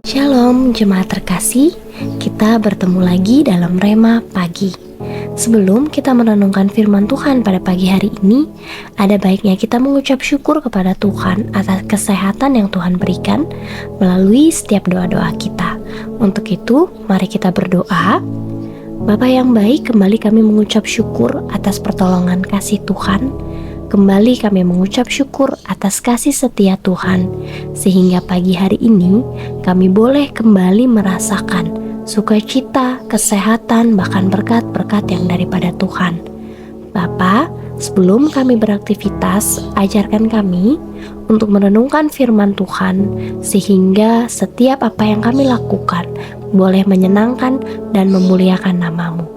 Shalom jemaat terkasih, kita bertemu lagi dalam Rema Pagi. Sebelum kita merenungkan firman Tuhan pada pagi hari ini, ada baiknya kita mengucap syukur kepada Tuhan atas kesehatan yang Tuhan berikan melalui setiap doa-doa kita. Untuk itu, mari kita berdoa. Bapa yang baik, kembali kami mengucap syukur atas pertolongan kasih Tuhan. Kembali kami mengucap syukur atas kasih setia Tuhan, sehingga pagi hari ini kami boleh kembali merasakan sukacita, kesehatan, bahkan berkat-berkat yang daripada Tuhan. Bapa, sebelum kami beraktivitas, ajarkan kami untuk merenungkan firman Tuhan, sehingga setiap apa yang kami lakukan boleh menyenangkan dan memuliakan nama-Mu.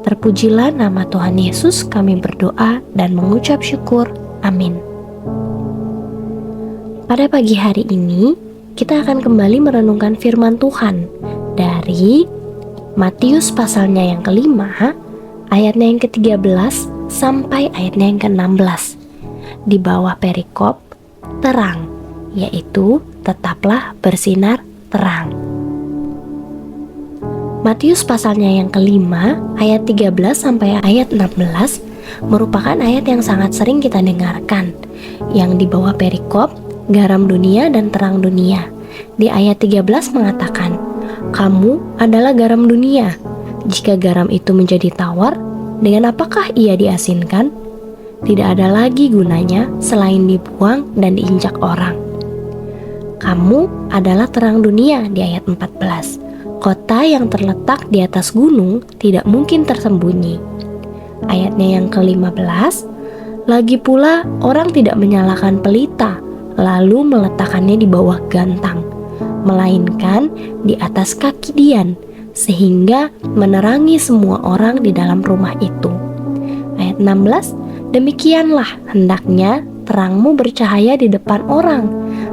Terpujilah nama Tuhan Yesus, kami berdoa dan mengucap syukur. Amin. Pada pagi hari ini, kita akan kembali merenungkan firman Tuhan dari Matius pasalnya yang ke-5, ayatnya yang ke-13 sampai ayatnya yang ke-16. Di bawah perikop terang, yaitu tetaplah bersinar terang. Matius pasalnya yang ke-5 ayat 13 sampai ayat 16 merupakan ayat yang sangat sering kita dengarkan, yang di bawah perikop garam dunia dan terang dunia. Di ayat 13 mengatakan, "Kamu adalah garam dunia. Jika garam itu menjadi tawar, dengan apakah ia diasinkan? Tidak ada lagi gunanya selain dibuang dan diinjak orang. Kamu adalah terang dunia." Di ayat 14, "Kota yang terletak di atas gunung tidak mungkin tersembunyi." Ayatnya yang ke-15, "Lagi pula orang tidak menyalakan pelita lalu meletakkannya di bawah gantang, melainkan di atas kaki dian, sehingga menerangi semua orang di dalam rumah itu." Ayat 16, "Demikianlah hendaknya terangmu bercahaya di depan orang,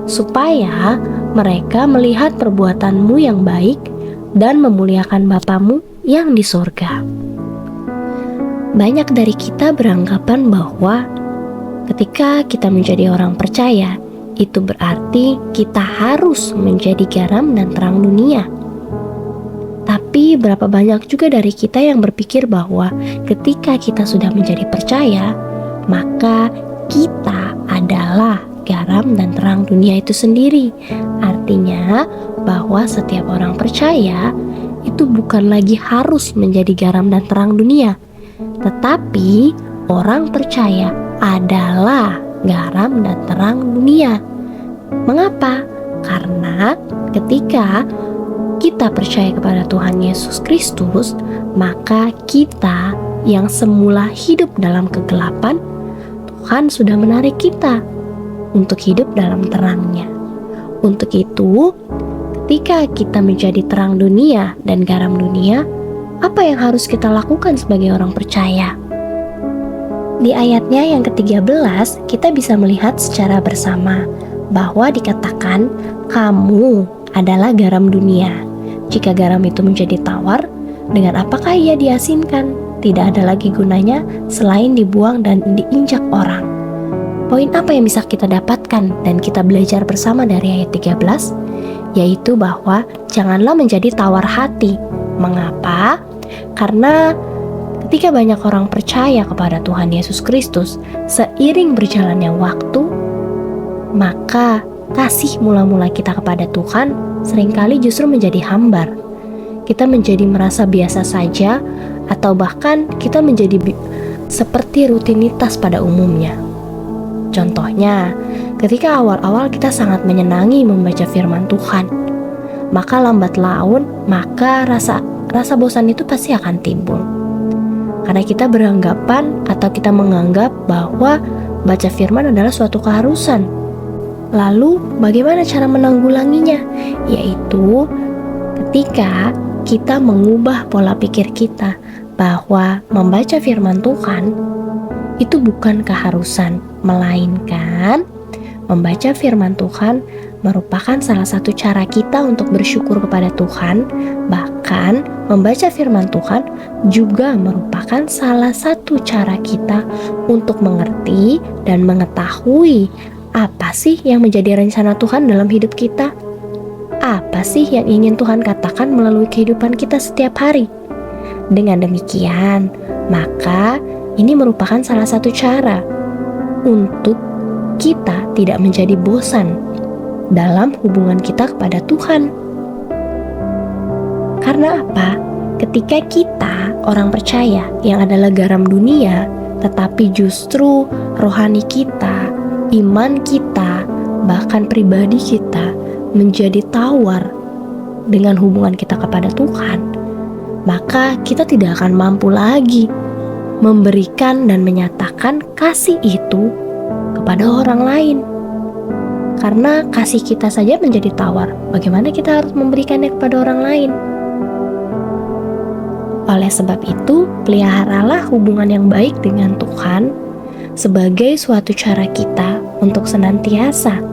supaya mereka melihat perbuatanmu yang baik dan memuliakan Bapamu yang di surga." Banyak dari kita beranggapan bahwa ketika kita menjadi orang percaya, itu berarti kita harus menjadi garam dan terang dunia. Tapi berapa banyak juga dari kita yang berpikir bahwa ketika kita sudah menjadi percaya, maka kita adalah garam dan terang dunia itu sendiri. Artinya bahwa setiap orang percaya itu bukan lagi harus menjadi garam dan terang dunia, tetapi orang percaya adalah garam dan terang dunia. Mengapa? Karena ketika kita percaya kepada Tuhan Yesus Kristus, maka kita yang semula hidup dalam kegelapan, Tuhan sudah menarik kita untuk hidup dalam terangnya. Untuk itu, ketika kita menjadi terang dunia dan garam dunia, apa yang harus kita lakukan sebagai orang percaya? Di ayatnya yang ke-13, kita bisa melihat secara bersama bahwa dikatakan, "Kamu adalah garam dunia. Jika garam itu menjadi tawar, dengan apakah ia diasinkan? Tidak ada lagi gunanya selain dibuang dan diinjak orang." Poin apa yang bisa kita dapatkan dan kita belajar bersama dari ayat 13? Yaitu bahwa janganlah menjadi tawar hati. Mengapa? Karena ketika banyak orang percaya kepada Tuhan Yesus Kristus, seiring berjalannya waktu, maka kasih mula-mula kita kepada Tuhan seringkali justru menjadi hambar. Kita menjadi merasa biasa saja, atau bahkan kita menjadi seperti rutinitas pada umumnya. Contohnya, ketika awal-awal kita sangat menyenangi membaca firman Tuhan, maka lambat laun, maka rasa bosan itu pasti akan timbul. Karena kita beranggapan atau kita menganggap bahwa baca firman adalah suatu keharusan. Lalu, bagaimana cara menanggulanginya? Yaitu ketika kita mengubah pola pikir kita bahwa membaca firman Tuhan itu bukan keharusan, melainkan membaca firman Tuhan merupakan salah satu cara kita untuk bersyukur kepada Tuhan. Bahkan membaca firman Tuhan juga merupakan salah satu cara kita untuk mengerti dan mengetahui apa sih yang menjadi rencana Tuhan dalam hidup kita. Apa sih yang ingin Tuhan katakan melalui kehidupan kita setiap hari? Dengan demikian, maka ini merupakan salah satu cara untuk kita tidak menjadi bosan dalam hubungan kita kepada Tuhan. Karena apa? Ketika kita orang percaya yang adalah garam dunia, tetapi justru rohani kita, iman kita, bahkan pribadi kita menjadi tawar dengan hubungan kita kepada Tuhan, maka kita tidak akan mampu lagi memberikan dan menyatakan kasih itu kepada orang lain. Karena kasih kita saja menjadi tawar, bagaimana kita harus memberikannya kepada orang lain? Oleh sebab itu, peliharalah hubungan yang baik dengan Tuhan sebagai suatu cara kita untuk senantiasa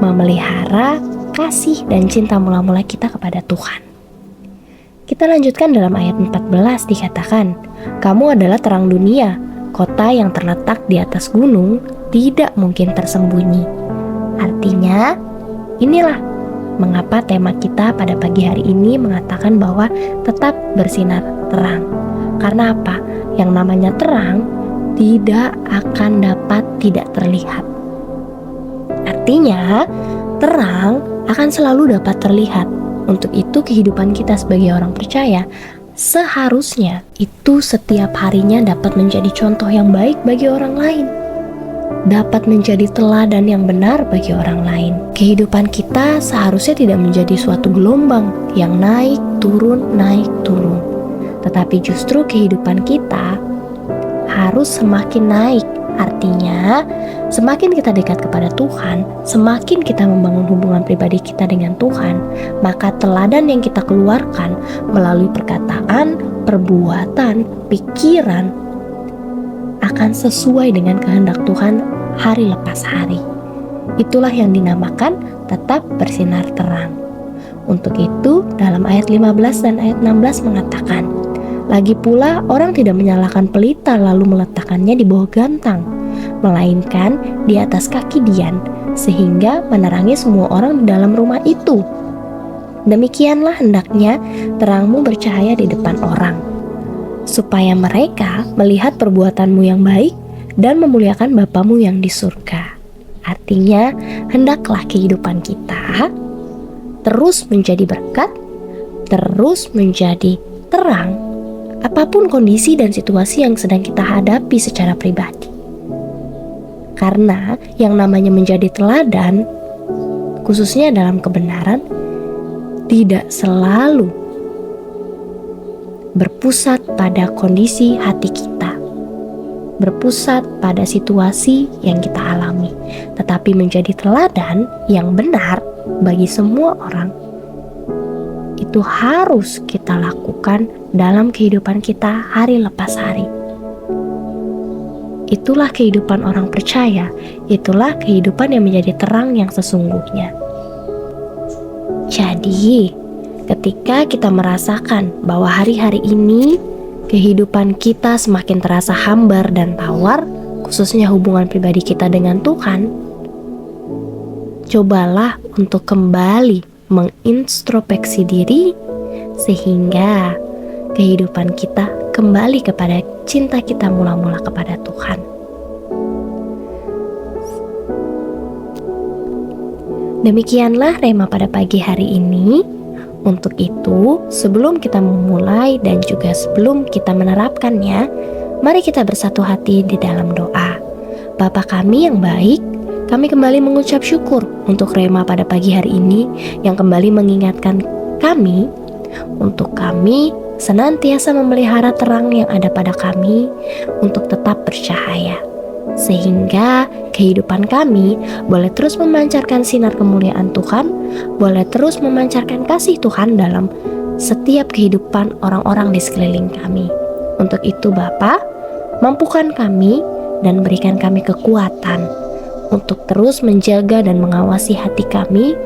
memelihara kasih dan cinta mula-mula kita kepada Tuhan. Kita lanjutkan dalam ayat 14 dikatakan, "Kamu adalah terang dunia, kota yang terletak di atas gunung tidak mungkin tersembunyi." Artinya, inilah mengapa tema kita pada pagi hari ini mengatakan bahwa tetap bersinar terang. Karena apa? Yang namanya terang tidak akan dapat tidak terlihat. Artinya, terang akan selalu dapat terlihat. Untuk itu kehidupan kita sebagai orang percaya seharusnya itu setiap harinya dapat menjadi contoh yang baik bagi orang lain, dapat menjadi teladan yang benar bagi orang lain. Kehidupan kita seharusnya tidak menjadi suatu gelombang yang naik turun, tetapi justru kehidupan kita harus semakin naik. Artinya, semakin kita dekat kepada Tuhan, semakin kita membangun hubungan pribadi kita dengan Tuhan, maka teladan yang kita keluarkan melalui perkataan, perbuatan, pikiran akan sesuai dengan kehendak Tuhan hari lepas hari. Itulah yang dinamakan tetap bersinar terang. Untuk itu, dalam ayat 15 dan ayat 16 mengatakan, "Lagi pula orang tidak menyalakan pelita lalu meletakkannya di bawah gantang, melainkan di atas kaki dian, sehingga menerangi semua orang di dalam rumah itu. Demikianlah hendaknya terangmu bercahaya di depan orang, supaya mereka melihat perbuatanmu yang baik dan memuliakan Bapamu yang di surga." Artinya, hendaklah kehidupan kita terus menjadi berkat, terus menjadi terang, apapun kondisi dan situasi yang sedang kita hadapi secara pribadi. Karena yang namanya menjadi teladan, khususnya dalam kebenaran, tidak selalu berpusat pada kondisi hati kita, berpusat pada situasi yang kita alami, tetapi menjadi teladan yang benar bagi semua orang. Itu harus kita lakukan dalam kehidupan kita hari lepas hari. Itulah kehidupan orang percaya, itulah kehidupan yang menjadi terang yang sesungguhnya. Jadi, ketika kita merasakan bahwa hari-hari ini kehidupan kita semakin terasa hambar dan tawar, khususnya hubungan pribadi kita dengan Tuhan, cobalah untuk kembali mengintrospeksi diri sehingga kehidupan kita kembali kepada cinta kita mula-mula kepada Tuhan. Demikianlah rema pada pagi hari ini. Untuk itu, sebelum kita memulai dan juga sebelum kita menerapkannya, mari kita bersatu hati di dalam doa. Bapa kami yang baik, kami kembali mengucap syukur untuk rema pada pagi hari ini yang kembali mengingatkan kami untuk kami senantiasa memelihara terang yang ada pada kami untuk tetap bercahaya, sehingga kehidupan kami boleh terus memancarkan sinar kemuliaan Tuhan, boleh terus memancarkan kasih Tuhan dalam setiap kehidupan orang-orang di sekeliling kami. Untuk itu Bapa, mampukan kami dan berikan kami kekuatan untuk terus menjaga dan mengawasi hati kami,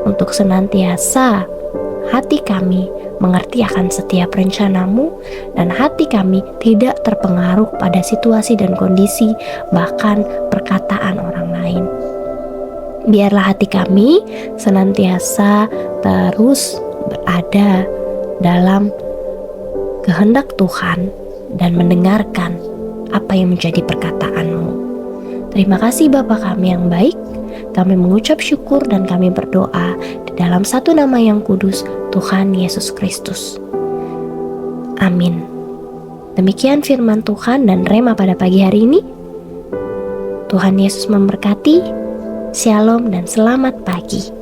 untuk senantiasa hati kami mengerti akan setiap rencanamu, dan hati kami tidak terpengaruh pada situasi dan kondisi, bahkan perkataan orang lain. Biarlah hati kami senantiasa terus berada dalam kehendak Tuhan dan mendengarkan apa yang menjadi perkataan-Mu. Terima kasih Bapa kami yang baik. Kami mengucap syukur dan kami berdoa di dalam satu nama yang kudus, Tuhan Yesus Kristus. Amin. Demikian firman Tuhan dan rema pada pagi hari ini. Tuhan Yesus memberkati. Shalom dan selamat pagi.